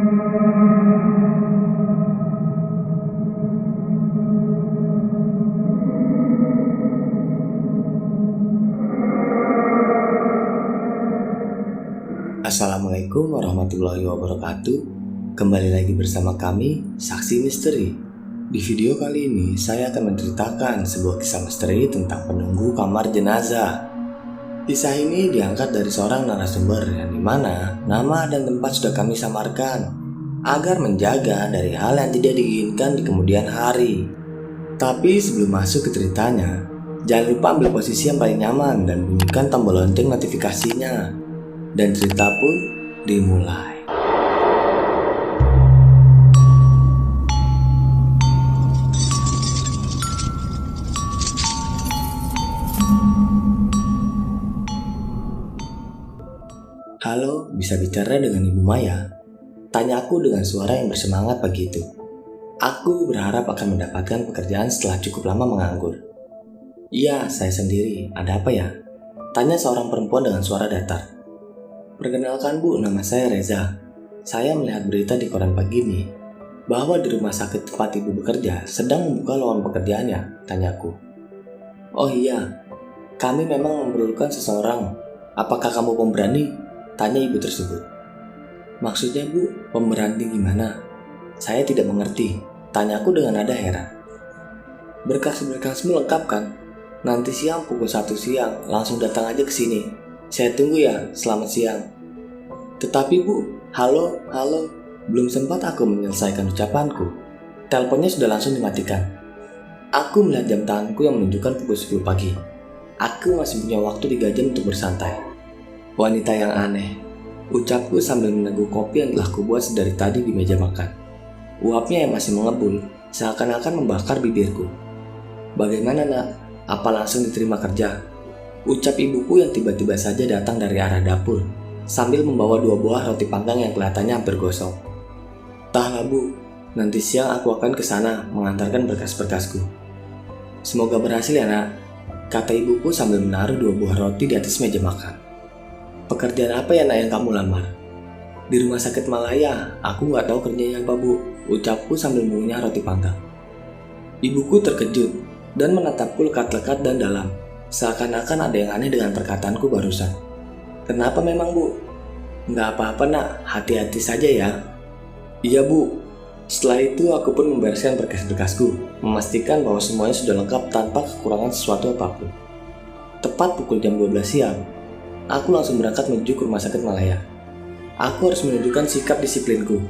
Assalamualaikum warahmatullahi wabarakatuh. Kembali lagi bersama kami, Saksi Misteri. Di video kali ini, saya akan menceritakan sebuah kisah misteri tentang penunggu kamar jenazah. Kisah ini diangkat dari seorang narasumber yang dimana nama dan tempat sudah kami samarkan agar menjaga dari hal yang tidak diinginkan di kemudian hari. Tapi sebelum masuk ke ceritanya, jangan lupa ambil posisi yang paling nyaman dan bunyikan tombol lonceng notifikasinya. Dan cerita pun dimulai. Halo, bisa bicara dengan Ibu Maya? Tanya aku dengan suara yang bersemangat pagi itu. Aku berharap akan mendapatkan pekerjaan setelah cukup lama menganggur. Iya, saya sendiri. Ada apa ya? Tanya seorang perempuan dengan suara datar. Perkenalkan Bu, nama saya Reza. Saya melihat berita di koran pagi ini bahwa di rumah sakit tempat Ibu bekerja sedang membuka lowongan pekerjaannya, tanyaku. Oh iya, kami memang memerlukan seseorang. Apakah kamu pemberani? Tanya ibu tersebut. Maksudnya Bu, pemberani gimana? Saya tidak mengerti, tanyaku dengan nada heran. Berkas-berkasmu lengkap kan? Nanti siang pukul 1 siang, langsung datang aja ke sini. Saya tunggu ya, selamat siang. Tetapi Bu, halo, belum sempat aku menyelesaikan ucapanku. Teleponnya sudah langsung dimatikan. Aku melihat jam tanganku yang menunjukkan pukul 10 pagi. Aku masih punya waktu 3 jam untuk bersantai. Wanita yang aneh, ucapku sambil meneguk kopi yang telah kubuat sedari tadi di meja makan. Uapnya yang masih mengebul, seakan-akan membakar bibirku. Bagaimana nak? Apa langsung diterima kerja? Ucap ibuku yang tiba-tiba saja datang dari arah dapur, sambil membawa 2 buah roti panggang yang kelihatannya hampir gosong. Entahlah Bu, nanti siang aku akan ke sana mengantarkan berkas-berkasku. Semoga berhasil ya nak, kata ibuku sambil menaruh 2 buah roti di atas meja makan. Pekerjaan apa ya nak yang kamu lamar? Di rumah sakit Malaya, aku nggak tahu kerjanya apa Bu, ucapku sambil mengunyah roti panggang. Ibuku terkejut dan menatapku lekat-lekat dan dalam. Seakan-akan ada yang aneh dengan perkataanku barusan. Kenapa memang Bu? Nggak apa-apa nak, hati-hati saja ya. Iya Bu. Setelah itu aku pun membereskan berkas-berkasku, memastikan bahwa semuanya sudah lengkap tanpa kekurangan sesuatu apapun. Tepat pukul jam 12 siang, aku langsung berangkat menuju ke rumah sakit Malaya. Aku harus menunjukkan sikap disiplinku.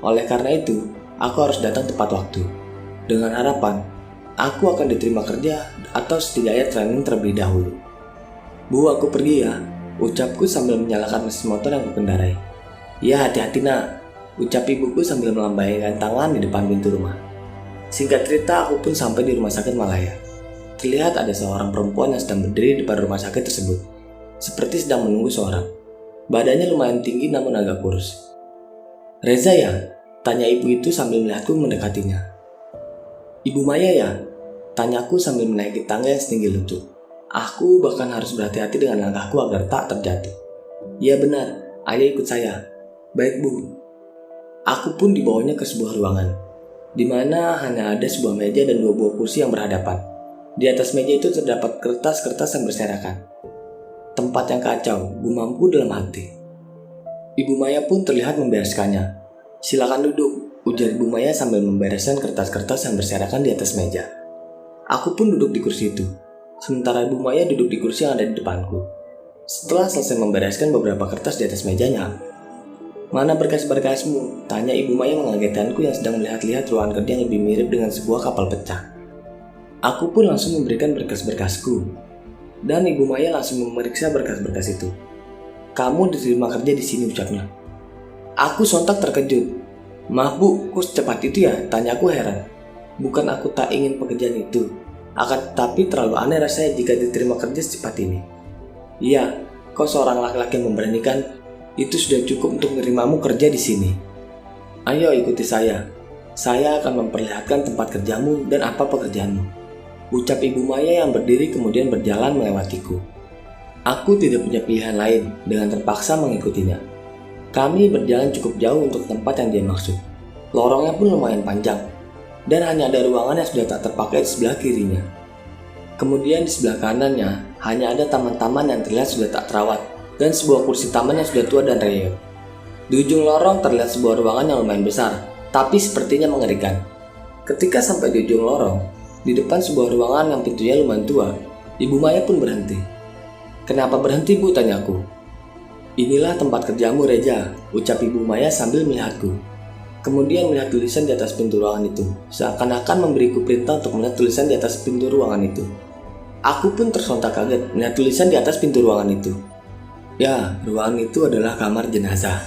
Oleh karena itu, aku harus datang tepat waktu. Dengan harapan aku akan diterima kerja atau setidaknya training terlebih dahulu. Bu, aku pergi ya, ucapku sambil menyalakan mesin motor yang kukendarai. Ya, hati-hati nak, ucap ibuku sambil melambaikan tangan di depan pintu rumah. Singkat cerita, aku pun sampai di rumah sakit Malaya. Terlihat ada seorang perempuan yang sedang berdiri di depan rumah sakit tersebut, seperti sedang menunggu seorang. Badannya lumayan tinggi namun agak kurus. Reza ya? Tanya ibu itu sambil melihatku mendekatinya. Ibu Maya ya? Tanyaku sambil menaiki tangga yang setinggi lutut. Aku bahkan harus berhati-hati dengan langkahku agar tak terjatuh. Ya benar, ayo ikut saya. Baik Bu. Aku pun dibawanya ke sebuah ruangan, di mana hanya ada sebuah meja dan 2 buah kursi yang berhadapan. Di atas meja itu terdapat kertas-kertas yang berserakan. Tempat yang kacau, gumamku dalam hati. Ibu Maya pun terlihat membereskannya. Silakan duduk, ujar Ibu Maya sambil membereskan kertas-kertas yang berserakan di atas meja. Aku pun duduk di kursi itu, sementara Ibu Maya duduk di kursi yang ada di depanku. Setelah selesai membereskan beberapa kertas di atas mejanya, mana berkas-berkasmu? Tanya Ibu Maya mengagetkanku yang sedang melihat-lihat ruangan kerja yang lebih mirip dengan sebuah kapal pecah. Aku pun langsung memberikan berkas-berkasku, dan Ibu Maya langsung memeriksa berkas-berkas itu. Kamu diterima kerja di sini, ucapnya. Aku sontak terkejut. Maaf Bu, kok secepat itu ya? Tanyaku heran. Bukan aku tak ingin pekerjaan itu, akan tetapi terlalu aneh rasanya jika diterima kerja secepat ini. Iya, kau seorang laki-laki yang memberanikan, itu sudah cukup untuk menerimamu kerja di sini. Ayo ikuti saya. Saya akan memperlihatkan tempat kerjamu dan apa pekerjaanmu, ucap Ibu Maya yang berdiri kemudian berjalan melewatiku. Aku tidak punya pilihan lain dengan terpaksa mengikutinya. Kami berjalan cukup jauh untuk tempat yang dia maksud. Lorongnya pun lumayan panjang, dan hanya ada ruangan yang sudah tak terpakai di sebelah kirinya. Kemudian di sebelah kanannya hanya ada taman-taman yang terlihat sudah tak terawat, dan sebuah kursi taman yang sudah tua dan reot. Di ujung lorong terlihat sebuah ruangan yang lumayan besar, tapi sepertinya mengerikan. Ketika sampai di ujung lorong, di depan sebuah ruangan yang pintunya lumayan tua, Ibu Maya pun berhenti. "Kenapa berhenti, Bu?" tanyaku. "Inilah tempat kerjamu, Reza," ucap Ibu Maya sambil melihatku. Kemudian melihat tulisan di atas pintu ruangan itu, seakan-akan memberiku perintah untuk melihat tulisan di atas pintu ruangan itu. Aku pun tersontak kaget melihat tulisan di atas pintu ruangan itu. Ya, ruangan itu adalah kamar jenazah.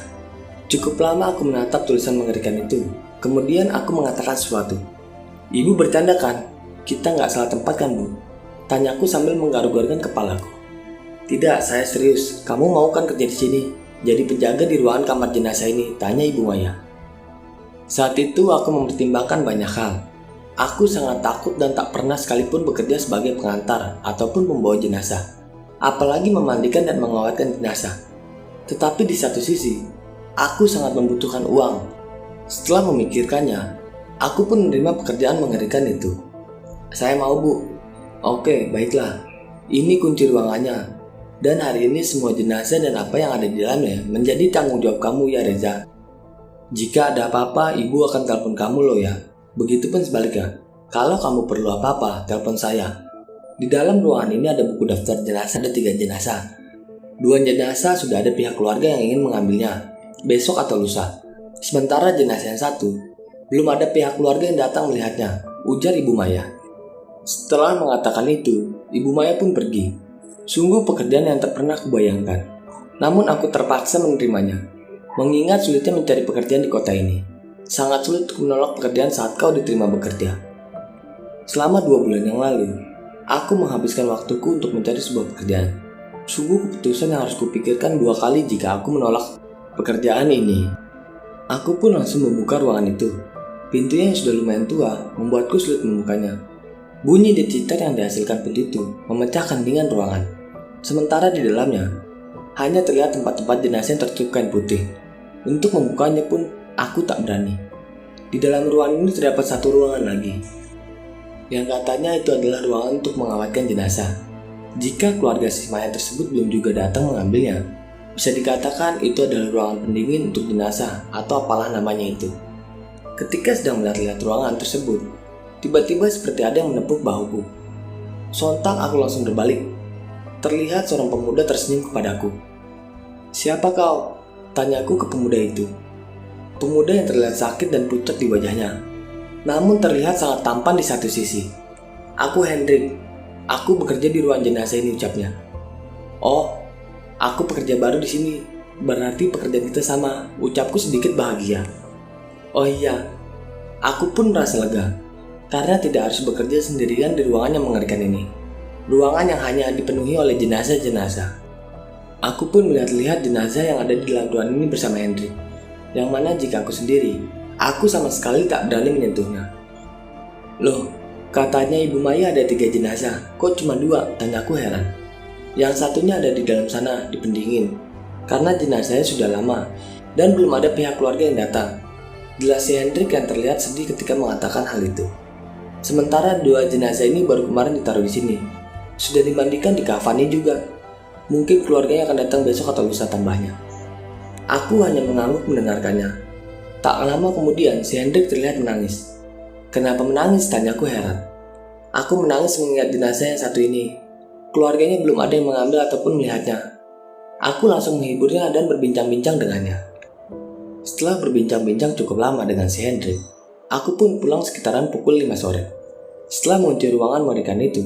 Cukup lama aku menatap tulisan mengerikan itu. Kemudian aku mengatakan sesuatu. "Ibu bercanda kan? Kita nggak salah tempat kan, Bu?" tanyaku sambil menggaruk-garukkan kepalaku. "Tidak, saya serius. Kamu mau kan kerja di sini? Jadi penjaga di ruangan kamar jenazah ini?" tanya Ibu Maya. Saat itu aku mempertimbangkan banyak hal. Aku sangat takut dan tak pernah sekalipun bekerja sebagai pengantar ataupun pembawa jenazah, apalagi memandikan dan mengawetkan jenazah. Tetapi di satu sisi, aku sangat membutuhkan uang. Setelah memikirkannya, aku pun menerima pekerjaan mengerikan itu. "Saya mau, Bu." "Oke, baiklah. Ini kunci ruangannya. Dan hari ini semua jenazah dan apa yang ada di dalamnya menjadi tanggung jawab kamu ya, Reza. Jika ada apa-apa, Ibu akan telepon kamu loh ya. Begitupun sebaliknya, kalau kamu perlu apa-apa, telepon saya. Di dalam ruangan ini ada buku daftar jenazah, ada 3 jenazah. 2 jenazah sudah ada pihak keluarga yang ingin mengambilnya, besok atau lusa. Sementara jenazah yang 1, belum ada pihak keluarga yang datang melihatnya," ujar Ibu Maya. Setelah mengatakan itu, Ibu Maya pun pergi. Sungguh pekerjaan yang tak pernah kubayangkan. Namun aku terpaksa menerimanya. Mengingat sulitnya mencari pekerjaan di kota ini, sangat sulit untuk menolak pekerjaan saat kau diterima bekerja. Selama 2 bulan yang lalu, aku menghabiskan waktuku untuk mencari sebuah pekerjaan. Sungguh keputusan yang harus kupikirkan 2 kali jika aku menolak pekerjaan ini. Aku pun langsung membuka ruangan itu. Pintunya yang sudah lumayan tua membuatku sulit membukanya. Bunyi decitor yang dihasilkan pintu itu memecahkan dingin ruangan. Sementara di dalamnya hanya terlihat tempat-tempat jenazah yang tertutup kain putih. Untuk membukanya pun aku tak berani. Di dalam ruangan ini terdapat 1 ruangan lagi, yang katanya itu adalah ruangan untuk mengawetkan jenazah. Jika keluarga si mayat tersebut belum juga datang mengambilnya, bisa dikatakan itu adalah ruangan pendingin untuk jenazah atau apalah namanya itu. Ketika sedang melihat-lihat ruangan tersebut, tiba-tiba seperti ada yang menepuk bahuku. Sontak aku langsung berbalik. Terlihat seorang pemuda tersenyum kepadaku. "Siapa kau?" tanyaku ke pemuda itu. Pemuda yang terlihat sakit dan pucat di wajahnya, namun terlihat sangat tampan di satu sisi. "Aku Hendrik. Aku bekerja di ruang jenazah ini," ucapnya. "Oh, aku pekerja baru di sini. Berarti pekerjaan kita sama," ucapku sedikit bahagia. Oh iya, aku pun merasa lega karena tidak harus bekerja sendirian di ruangan yang mengerikan ini. Ruangan yang hanya dipenuhi oleh jenazah-jenazah. Aku pun melihat-lihat jenazah yang ada di dalam ruangan ini bersama Hendrik, yang mana jika aku sendiri, aku sama sekali tak berani menyentuhnya. "Loh, katanya Ibu Maya ada 3 jenazah, kok cuma 2? tanyaku heran. "Yang satunya ada di dalam sana, di pendingin, karena jenazahnya sudah lama, dan belum ada pihak keluarga yang datang," jelas si Hendrik yang terlihat sedih ketika mengatakan hal itu. "Sementara 2 jenazah ini baru kemarin ditaruh di sini, sudah dimandikan, dikafani juga. Mungkin keluarganya akan datang besok atau lusa tambahnya." Aku hanya mengangguk mendengarkannya. Tak lama kemudian si Hendrik terlihat menangis. "Kenapa menangis?" tanyaku heran. "Aku menangis mengingat jenazah yang satu ini. Keluarganya belum ada yang mengambil ataupun melihatnya." Aku langsung menghiburnya dan berbincang-bincang dengannya. Setelah berbincang-bincang cukup lama dengan si Hendrik, aku pun pulang sekitaran pukul 5 sore. Setelah mengunci ruangan mengerikan itu,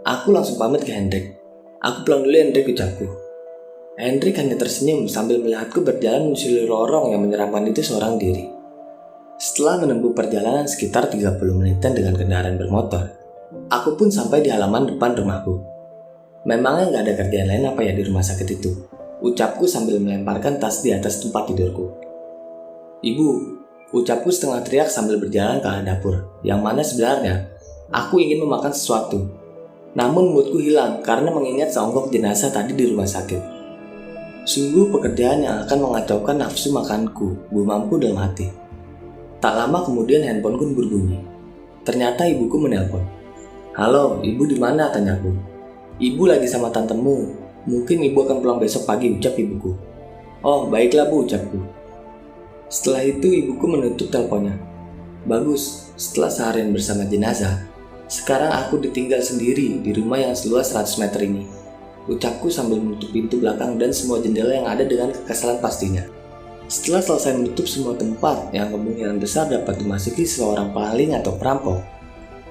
aku langsung pamit ke Hendrik. "Aku pulang dulu, Hendrik," ucapku. Hendrik hanya tersenyum sambil melihatku berjalan menyusuri lorong yang menyeramkan itu seorang diri. Setelah menempuh perjalanan sekitar 30 menitan dengan kendaraan bermotor, aku pun sampai di halaman depan rumahku. Memangnya nggak ada kerjaan lain apa ya di rumah sakit itu? Ucapku sambil melemparkan tas di atas tempat tidurku. "Ibu," ucapku setengah teriak sambil berjalan ke arah dapur, yang mana sebenarnya aku ingin memakan sesuatu. Namun moodku hilang karena mengingat seonggok jenazah tadi di rumah sakit. Sungguh pekerjaan yang akan mengacaukan nafsu makanku, gumamku dalam hati. Tak lama kemudian handphoneku berbunyi. Ternyata ibuku menelpon. "Halo, ibu di mana?" tanyaku. "Ibu lagi sama tantemu. Mungkin ibu akan pulang besok pagi," ucap ibuku. "Oh, baiklah bu," ucapku. Setelah itu ibuku menutup teleponnya. Bagus, setelah seharian bersama jenazah, sekarang aku ditinggal sendiri di rumah yang seluas 100 meter ini, ucapku sambil menutup pintu belakang dan semua jendela yang ada dengan kekesalan pastinya. Setelah selesai menutup semua tempat yang kemungkinan besar dapat dimasuki seorang paling atau perampok,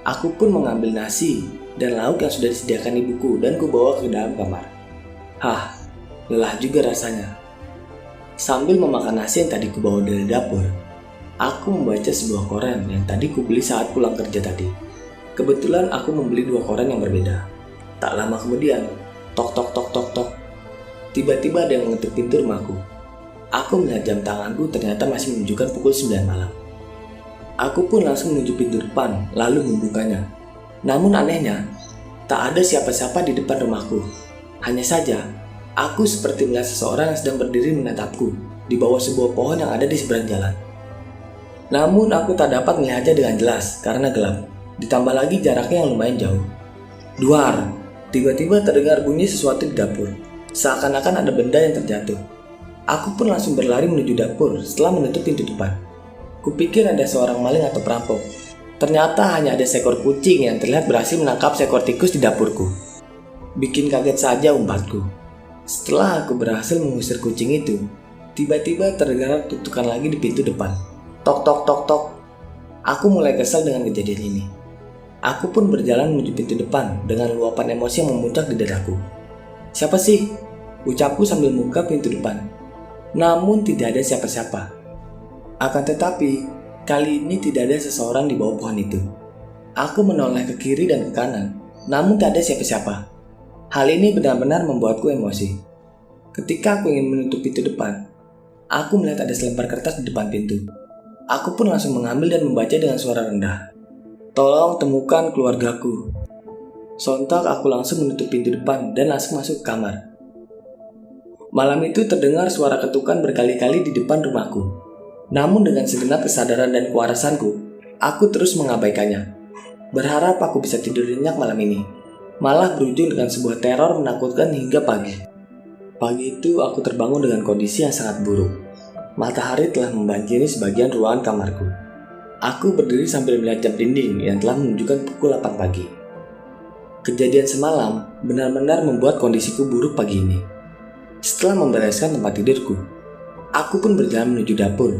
aku pun mengambil nasi dan lauk yang sudah disediakan ibuku dan kubawa ke dalam kamar. Lelah juga rasanya. Sambil memakan nasi yang tadi kubawa dari dapur, aku membaca sebuah koran yang tadi kubeli saat pulang kerja tadi. Kebetulan aku membeli 2 koran yang berbeda. Tak lama kemudian, tok tok tok tok tok. Tiba-tiba ada yang mengetuk pintu rumahku. Aku melihat jam tanganku ternyata masih menunjukkan pukul 9 malam. Aku pun langsung menuju pintu depan lalu membukanya. Namun anehnya, tak ada siapa-siapa di depan rumahku. Hanya saja, aku seperti melihat seseorang yang sedang berdiri menatapku di bawah sebuah pohon yang ada di seberang jalan. Namun aku tak dapat melihatnya dengan jelas karena gelap. Ditambah lagi jaraknya yang lumayan jauh. Duar, tiba-tiba terdengar bunyi sesuatu di dapur. Seakan-akan ada benda yang terjatuh. Aku pun langsung berlari menuju dapur setelah menutup pintu depan. Kupikir ada seorang maling atau perampok. Ternyata hanya ada seekor kucing yang terlihat berhasil menangkap seekor tikus di dapurku. Bikin kaget saja umpatku. Setelah aku berhasil mengusir kucing itu, tiba-tiba terdengar tutukan lagi di pintu depan. Tok tok tok tok. Aku mulai kesal dengan kejadian ini. Aku pun berjalan menuju pintu depan dengan luapan emosi yang memuncak di dadaku. "Siapa sih?" ucapku sambil membuka pintu depan. Namun tidak ada siapa-siapa. Akan tetapi, kali ini tidak ada seseorang di bawah pohon itu. Aku menoleh ke kiri dan ke kanan, namun tak ada siapa-siapa. Hal ini benar-benar membuatku emosi. Ketika aku ingin menutup pintu depan, aku melihat ada selembar kertas di depan pintu. Aku pun langsung mengambil dan membaca dengan suara rendah. "Tolong temukan keluargaku." Sontak aku langsung menutup pintu depan dan langsung masuk ke kamar. Malam itu terdengar suara ketukan berkali-kali di depan rumahku. Namun dengan segenap kesadaran dan kewarasanku, aku terus mengabaikannya. Berharap aku bisa tidur nyenyak malam ini. Malah berujung dengan sebuah teror menakutkan hingga pagi. Pagi itu aku terbangun dengan kondisi yang sangat buruk. Matahari telah membanjiri sebagian ruangan kamarku. Aku berdiri sambil melihat jam dinding yang telah menunjukkan pukul 8 pagi. Kejadian semalam benar-benar membuat kondisiku buruk pagi ini. Setelah membereskan tempat tidurku, aku pun berjalan menuju dapur.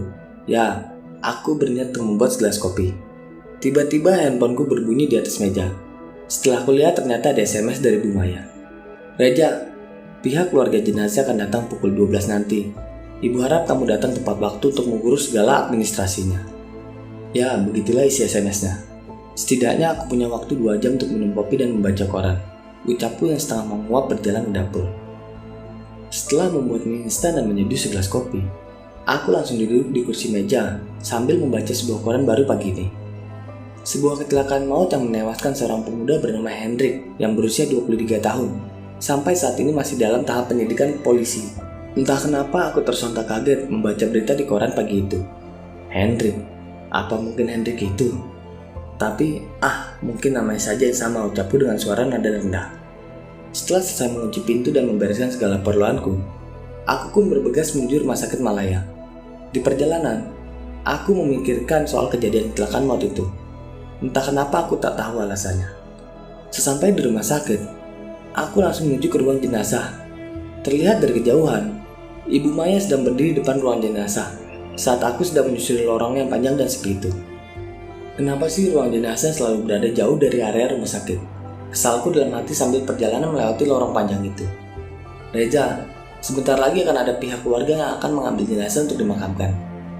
Aku berniat untuk membuat segelas kopi. Tiba-tiba handphoneku berbunyi di atas meja. Setelah aku lihat ternyata ada SMS dari Bu Maya. "Reja, pihak keluarga jenazah akan datang pukul 12 nanti. Ibu harap kamu datang tepat waktu untuk mengurus segala administrasinya." Ya, begitulah isi SMS-nya. "Setidaknya aku punya waktu 2 jam untuk minum kopi dan membaca koran," ucapku yang setengah menguap berjalan ke dapur. Setelah membuat mie instan dan menyeduh segelas kopi, aku langsung duduk di kursi meja sambil membaca sebuah koran baru pagi ini. Sebuah kecelakaan maut yang menewaskan seorang pemuda bernama Hendrik yang berusia 23 tahun. Sampai saat ini masih dalam tahap penyidikan polisi. Entah kenapa aku tersontak kaget membaca berita di koran pagi itu. Hendrik, apa mungkin Hendrik itu? Tapi, mungkin namanya saja yang sama, ucapku dengan suara nada rendah. Setelah selesai mengunci pintu dan membereskan segala perluanku, aku pun bergegas menuju rumah sakit Malaya. Di perjalanan, aku memikirkan soal kejadian kecelakaan maut itu. Entah kenapa aku tak tahu alasannya. Sesampai di rumah sakit, aku langsung menuju ke ruang jenazah. Terlihat dari kejauhan, Ibu Maya sedang berdiri di depan ruang jenazah saat aku sedang menyusuri lorong yang panjang dan sepi itu. Kenapa sih ruang jenazah selalu berada jauh dari area rumah sakit? Kesalku dalam hati sambil perjalanan melewati lorong panjang itu. "Reja, sebentar lagi akan ada pihak keluarga yang akan mengambil jenazah untuk dimakamkan.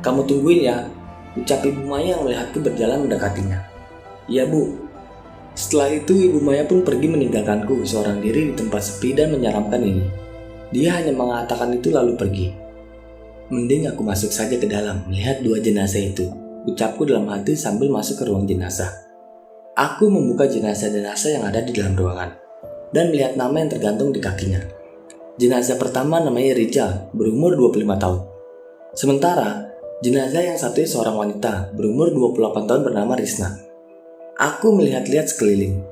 Kamu tungguin ya," ucap Ibu Maya yang melihatku berjalan mendekatinya. "Iya Bu." Setelah itu Ibu Maya pun pergi meninggalkanku seorang diri di tempat sepi dan menyeramkan ini. Dia hanya mengatakan itu lalu pergi. "Mending aku masuk saja ke dalam melihat 2 jenazah itu," ucapku dalam hati sambil masuk ke ruang jenazah. Aku membuka jenazah-jenazah yang ada di dalam ruangan dan melihat nama yang tergantung di kakinya. Jenazah pertama namanya Rica, berumur 25 tahun. Sementara, jenazah yang satunya seorang wanita, berumur 28 tahun bernama Risna. Aku melihat-lihat sekeliling.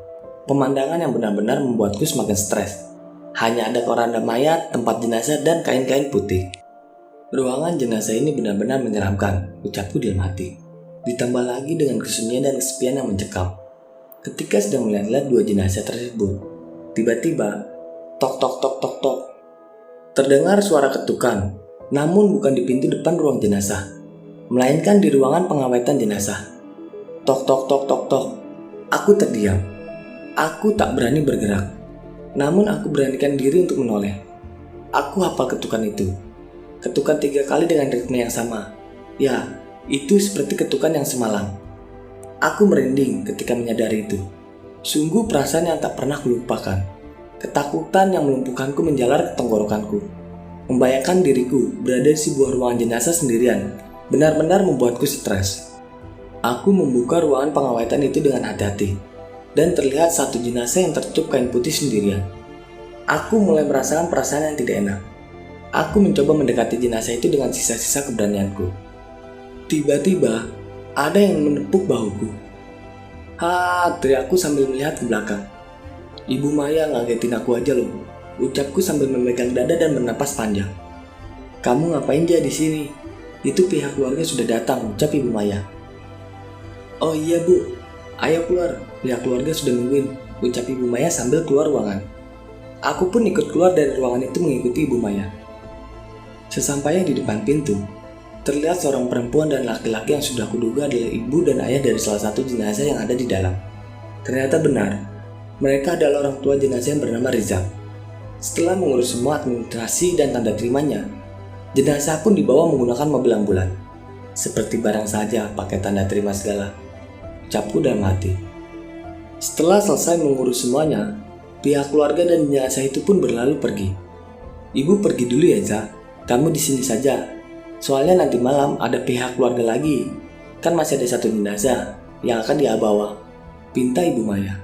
Pemandangan yang benar-benar membuatku semakin stres. Hanya ada keranda mayat, tempat jenazah, dan kain-kain putih. Ruangan jenazah ini benar-benar menyeramkan, ucapku dalam hati. Ditambah lagi dengan kesunyian dan kesepian yang mencekam. Ketika sedang melihat-lihat dua jenazah tersebut, tiba-tiba, tok tok tok tok tok. Terdengar suara ketukan, namun bukan di pintu depan ruang jenazah, melainkan di ruangan pengawetan jenazah. Tok tok tok tok tok. Aku terdiam. Aku tak berani bergerak. Namun aku beranikan diri untuk menoleh. Aku hafal ketukan itu. Ketukan 3 kali dengan ritme yang sama. Ya, itu seperti ketukan yang semalam. Aku merinding ketika menyadari itu. Sungguh perasaan yang tak pernah kulupakan. Ketakutan yang melumpuhkanku menjalar ke tenggorokanku. Membayangkan diriku berada di sebuah ruangan jenazah sendirian benar-benar membuatku stres. Aku membuka ruangan pengawetan itu dengan hati-hati, dan terlihat satu jenazah yang tertutup kain putih sendirian. Aku mulai merasakan perasaan yang tidak enak. Aku mencoba mendekati jenazah itu dengan sisa-sisa keberanianku. Tiba-tiba, ada yang menepuk bahuku. Teriakku sambil melihat ke belakang. Ibu Maya ngagetin aku aja loh, ucapku sambil memegang dada dan bernapas panjang. Kamu ngapain aja di sini? Itu pihak keluarga sudah datang, ucap Ibu Maya. Oh iya Bu, ayo keluar, pihak keluarga sudah nungguin, ucap Ibu Maya sambil keluar ruangan. Aku pun ikut keluar dari ruangan itu mengikuti Ibu Maya. Sesampainya di depan pintu, terlihat seorang perempuan dan laki-laki yang sudah kuduga adalah ibu dan ayah dari salah satu jenazah yang ada di dalam. Ternyata benar, mereka adalah orang tua jenazah yang bernama Rizal. Setelah mengurus semua administrasi dan tanda terimanya, jenazah pun dibawa menggunakan mobil ambulan. Seperti barang saja pakai tanda terima segala, ucapku dalam hati. Setelah selesai mengurus semuanya, pihak keluarga dan jenazah itu pun berlalu pergi. Ibu pergi dulu ya Za, kamu di sini saja. Soalnya nanti malam ada pihak keluarga lagi. Kan masih ada satu jenazah yang akan dia bawa, pinta Ibu Maya.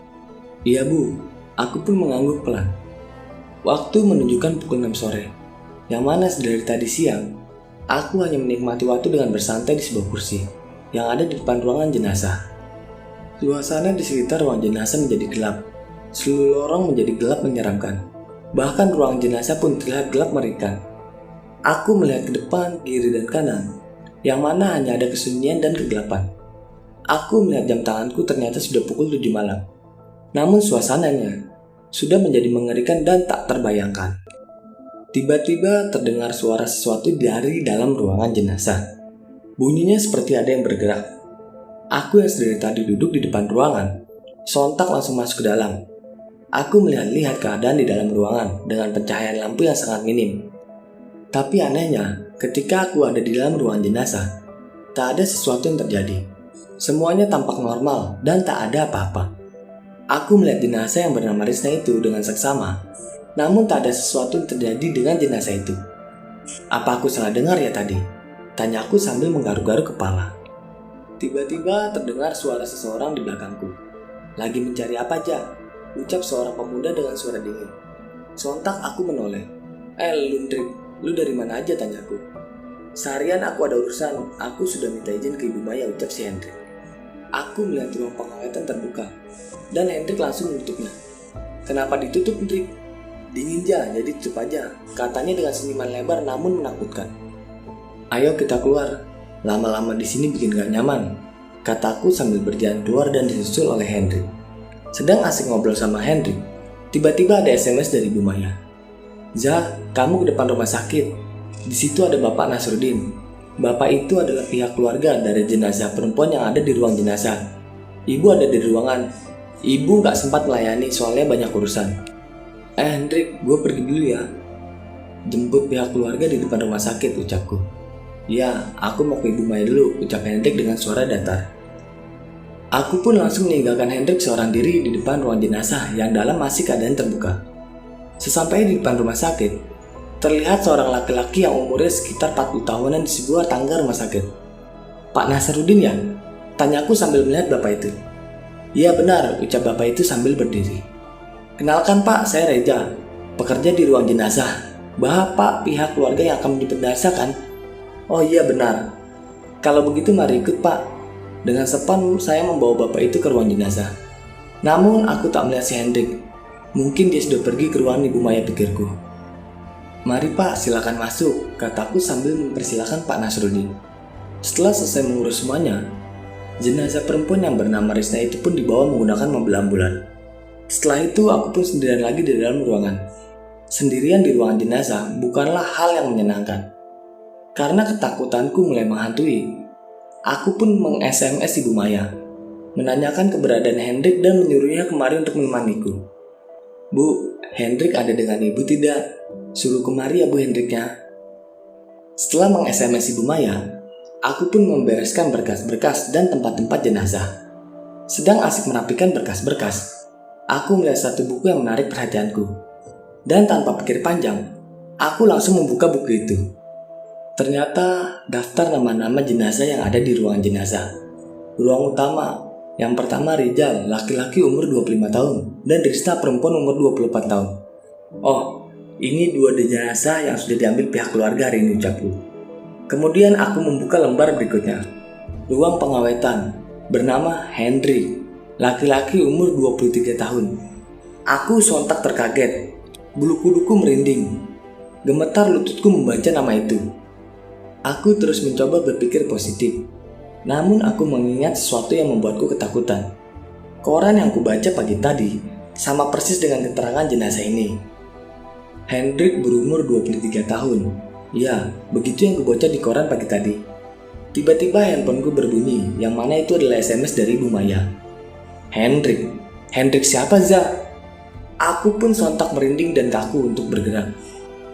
Iya Bu, aku pun mengangguk pelan. Waktu menunjukkan pukul 6 sore, yang mana dari tadi siang, aku hanya menikmati waktu dengan bersantai di sebuah kursi yang ada di depan ruangan jenazah. Suasana di sekitar ruang jenazah menjadi gelap. Seluruh lorong menjadi gelap menyeramkan. Bahkan ruang jenazah pun terlihat gelap mengerikan. Aku melihat ke depan, kiri dan kanan, yang mana hanya ada kesunyian dan kegelapan. Aku melihat jam tanganku ternyata sudah pukul 7 malam. Namun suasananya sudah menjadi mengerikan dan tak terbayangkan. Tiba-tiba terdengar suara sesuatu dari dalam ruangan jenazah. Bunyinya seperti ada yang bergerak. Aku yang sedari tadi duduk di depan ruangan, sontak langsung masuk ke dalam. Aku melihat-lihat keadaan di dalam ruangan dengan pencahayaan lampu yang sangat minim. Tapi anehnya, ketika aku ada di dalam ruangan jenazah, tak ada sesuatu yang terjadi. Semuanya tampak normal dan tak ada apa-apa. Aku melihat jenazah yang bernama Risna itu dengan seksama, namun tak ada sesuatu yang terjadi dengan jenazah itu. Apa aku salah dengar ya tadi? Tanyaku sambil menggaruk-garuk kepala. Tiba-tiba terdengar suara seseorang di belakangku. Lagi mencari apa aja? Ucap seorang pemuda dengan suara dingin. Sontak aku menoleh. Lundrik, lu dari mana aja? Tanyaku. Seharian aku ada urusan, aku sudah minta izin ke Ibu Maya, ucap si Hendrik. Aku melihat ruang pengawetan terbuka, dan Hendrik langsung menutupnya. Kenapa ditutup, Hendrik? Dingin ja, jadi tutup aja, katanya dengan senyuman lebar namun menakutkan. Ayo kita keluar, lama-lama di sini bikin gak nyaman, kataku sambil berjalan keluar dan disusul oleh Hendrik. Sedang asik ngobrol sama Hendrik, tiba-tiba ada SMS dari Ibu Maya. Za, kamu ke depan rumah sakit. Di situ ada Bapak Nasruddin. Bapak itu adalah pihak keluarga dari jenazah perempuan yang ada di ruang jenazah. Ibu ada di ruangan. Ibu gak sempat melayani soalnya banyak urusan. Hendrik, gue pergi dulu ya. Jemput pihak keluarga di depan rumah sakit, ucapku. Ya, aku mau ke Ibu Maya dulu, ucap Hendrik dengan suara datar. Aku pun langsung meninggalkan Hendrik seorang diri di depan ruang jenazah yang dalam masih keadaan terbuka. Sesampainya di depan rumah sakit, terlihat seorang laki-laki yang umurnya sekitar 40 tahunan di sebuah tangga rumah sakit. Pak Nasruddin ya? Tanyaku sambil melihat bapak itu. Iya benar, ucap bapak itu sambil berdiri. Kenalkan Pak, saya Reja, pekerja di ruang jenazah. Bapak pihak keluarga yang akan menjemput jenazah kan? Oh iya benar. Kalau begitu mari ikut Pak. Dengan sepan saya membawa bapak itu ke ruang jenazah. Namun aku tak melihat si Hendrik. Mungkin dia sudah pergi ke ruangan Ibu Maya, pikirku. Mari Pak, silakan masuk, kataku sambil mempersilahkan Pak Nasruddin. Setelah selesai mengurus semuanya, jenazah perempuan yang bernama Risna itu pun dibawa menggunakan mobil ambulan. Setelah itu aku pun sendirian lagi di dalam ruangan. Sendirian di ruangan jenazah bukanlah hal yang menyenangkan. Karena ketakutanku mulai menghantui, aku pun meng-SMS Ibu Maya, menanyakan keberadaan Hendrik dan menyuruhnya kemari untuk menemaniku. Bu, Hendrik ada dengan ibu tidak? Suruh kemari ya Bu Hendriknya. Setelah meng-SMS Ibu Maya, aku pun membereskan berkas-berkas dan tempat-tempat jenazah. Sedang asik merapikan berkas-berkas, aku melihat satu buku yang menarik perhatianku. Dan tanpa pikir panjang, aku langsung membuka buku itu. Ternyata daftar nama-nama jenazah yang ada di ruang jenazah. Ruang utama, yang pertama Rijal, laki-laki umur 25 tahun, dan Risna perempuan umur 24 tahun. Oh, ini dua jenazah yang sudah diambil pihak keluarga hari ini, ucapku. Kemudian aku membuka lembar berikutnya. Ruang pengawetan, bernama Hendrik, laki-laki umur 23 tahun. Aku sontak terkaget, bulu kuduku merinding. Gemetar lututku membaca nama itu. Aku terus mencoba berpikir positif. Namun aku mengingat sesuatu yang membuatku ketakutan. Koran yang kubaca pagi tadi sama persis dengan keterangan jenazah ini. Hendrik berumur 23 tahun. Ya, begitu yang kubaca di koran pagi tadi. Tiba-tiba handphoneku berbunyi, yang mana itu adalah SMS dari Ibu Maya. Hendrik siapa Za? Aku pun sontak merinding dan kaku untuk bergerak.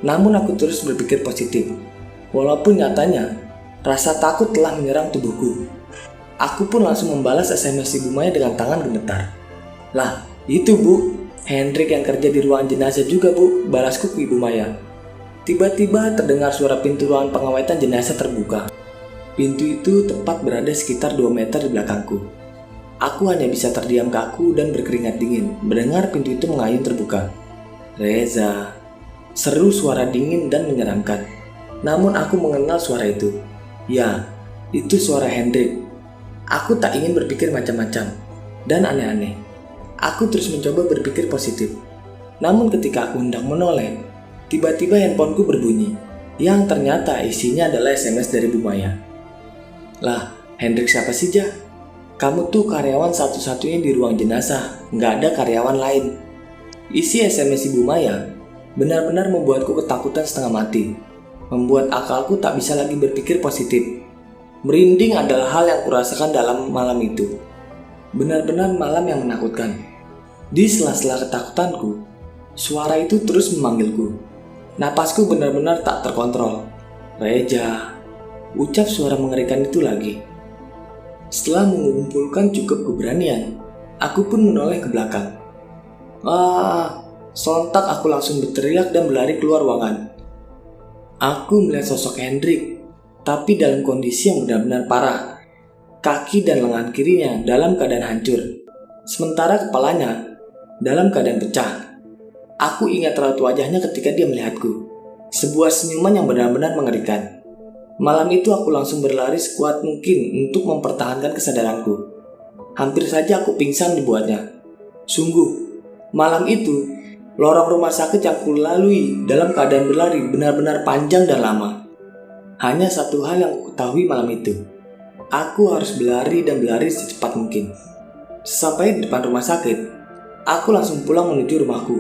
Namun aku terus berpikir positif. Walaupun nyatanya, rasa takut telah menyerang tubuhku. Aku pun langsung membalas SMS Ibu Maya dengan tangan gemetar. Lah, itu Bu, Hendrik yang kerja di ruang jenazah juga Bu, balasku ke Ibu Maya. Tiba-tiba terdengar suara pintu ruangan pengawetan jenazah terbuka. Pintu itu tepat berada sekitar 2 meter di belakangku. Aku hanya bisa terdiam kaku dan berkeringat dingin mendengar pintu itu mengayun terbuka. Reza, seru suara dingin dan menyeramkan. Namun aku mengenal suara itu. Ya, itu suara Hendrik. Aku tak ingin berpikir macam-macam dan aneh-aneh. Aku terus mencoba berpikir positif. Namun ketika aku hendak menoleh, tiba-tiba handphoneku berbunyi, yang ternyata isinya adalah SMS dari Bu Maya. Lah, Hendrik siapa sih Jah? Kamu tuh karyawan satu-satunya di ruang jenazah, nggak ada karyawan lain. Isi SMS Ibu Maya benar-benar membuatku ketakutan setengah mati. Membuat akalku tak bisa lagi berpikir positif. Merinding adalah hal yang kurasakan dalam malam itu. Benar-benar malam yang menakutkan. Di sela-sela ketakutanku, suara itu terus memanggilku. Napasku benar-benar tak terkontrol. Reja, ucap suara mengerikan itu lagi. Setelah mengumpulkan cukup keberanian, aku pun menoleh ke belakang. Sontak aku langsung berteriak dan berlari keluar ruangan. Aku melihat sosok Hendrik, tapi dalam kondisi yang benar-benar parah. Kaki dan lengan kirinya dalam keadaan hancur, sementara kepalanya dalam keadaan pecah. Aku ingat raut wajahnya ketika dia melihatku, sebuah senyuman yang benar-benar mengerikan. Malam itu aku langsung berlari sekuat mungkin untuk mempertahankan kesadaranku. Hampir saja aku pingsan dibuatnya. Sungguh, malam itu lorong rumah sakit yang kulalui dalam keadaan berlari benar-benar panjang dan lama. Hanya satu hal yang kutahui malam itu. Aku harus berlari dan berlari secepat mungkin. Sesampai di depan rumah sakit, aku langsung pulang menuju rumahku,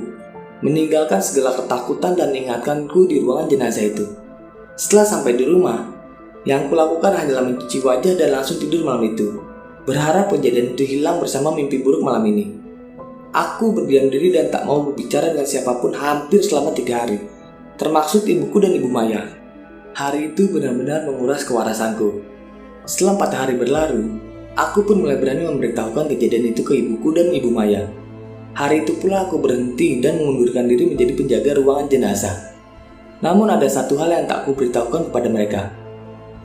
meninggalkan segala ketakutan dan ingatanku di ruangan jenazah itu. Setelah sampai di rumah, yang kulakukan hanyalah mencuci wajah dan langsung tidur malam itu, berharap kejadian itu hilang bersama mimpi buruk malam ini. Aku berdiam diri dan tak mau berbicara dengan siapapun hampir selama 3 hari, termasuk ibuku dan Ibu Maya. Hari itu benar-benar menguras kewarasanku. Setelah 4 hari berlalu, aku pun mulai berani memberitahukan kejadian itu ke ibuku dan Ibu Maya. Hari itu pula aku berhenti dan mengundurkan diri menjadi penjaga ruangan jenazah. Namun ada satu hal yang tak aku beritahukan kepada mereka,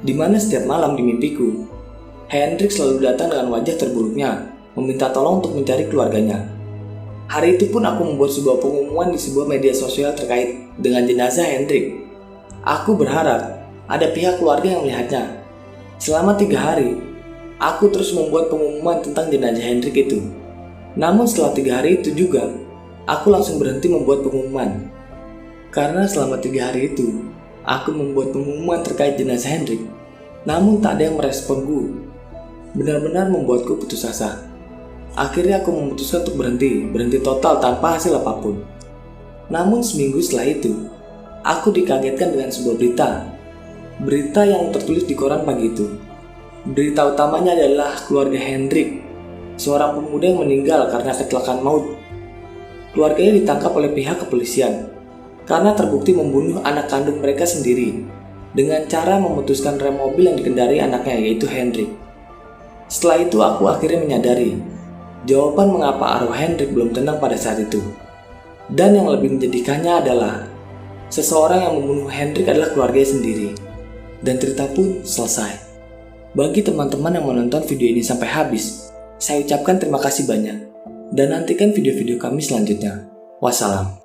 di mana setiap malam di mimpiku, Hendrik selalu datang dengan wajah terburuknya, meminta tolong untuk mencari keluarganya. Hari itu pun aku membuat sebuah pengumuman di sebuah media sosial terkait dengan jenazah Hendrik. Aku berharap ada pihak keluarga yang melihatnya. Selama 3 hari, aku terus membuat pengumuman tentang jenazah Hendrik itu. Namun setelah 3 hari itu juga, aku langsung berhenti membuat pengumuman. Karena selama 3 hari itu, aku membuat pengumuman terkait jenazah Hendrik. Namun tak ada yang meresponku. Benar-benar membuatku putus asa. Akhirnya aku memutuskan untuk berhenti total tanpa hasil apapun. Namun seminggu setelah itu, aku dikagetkan dengan sebuah berita yang tertulis di koran pagi itu. Berita utamanya adalah keluarga Hendrik, seorang pemuda yang meninggal karena kecelakaan maut. Keluarganya ditangkap oleh pihak kepolisian karena terbukti membunuh anak kandung mereka sendiri dengan cara memutuskan rem mobil yang dikendarai anaknya, yaitu Hendrik. Setelah itu aku akhirnya menyadari jawaban mengapa arwah Hendrik belum tenang pada saat itu. Dan yang lebih menjadikannya adalah seseorang yang membunuh Hendrik adalah keluarganya sendiri. Dan cerita pun selesai. Bagi teman-teman yang menonton video ini sampai habis, saya ucapkan terima kasih banyak. Dan nantikan video-video kami selanjutnya. Wassalam.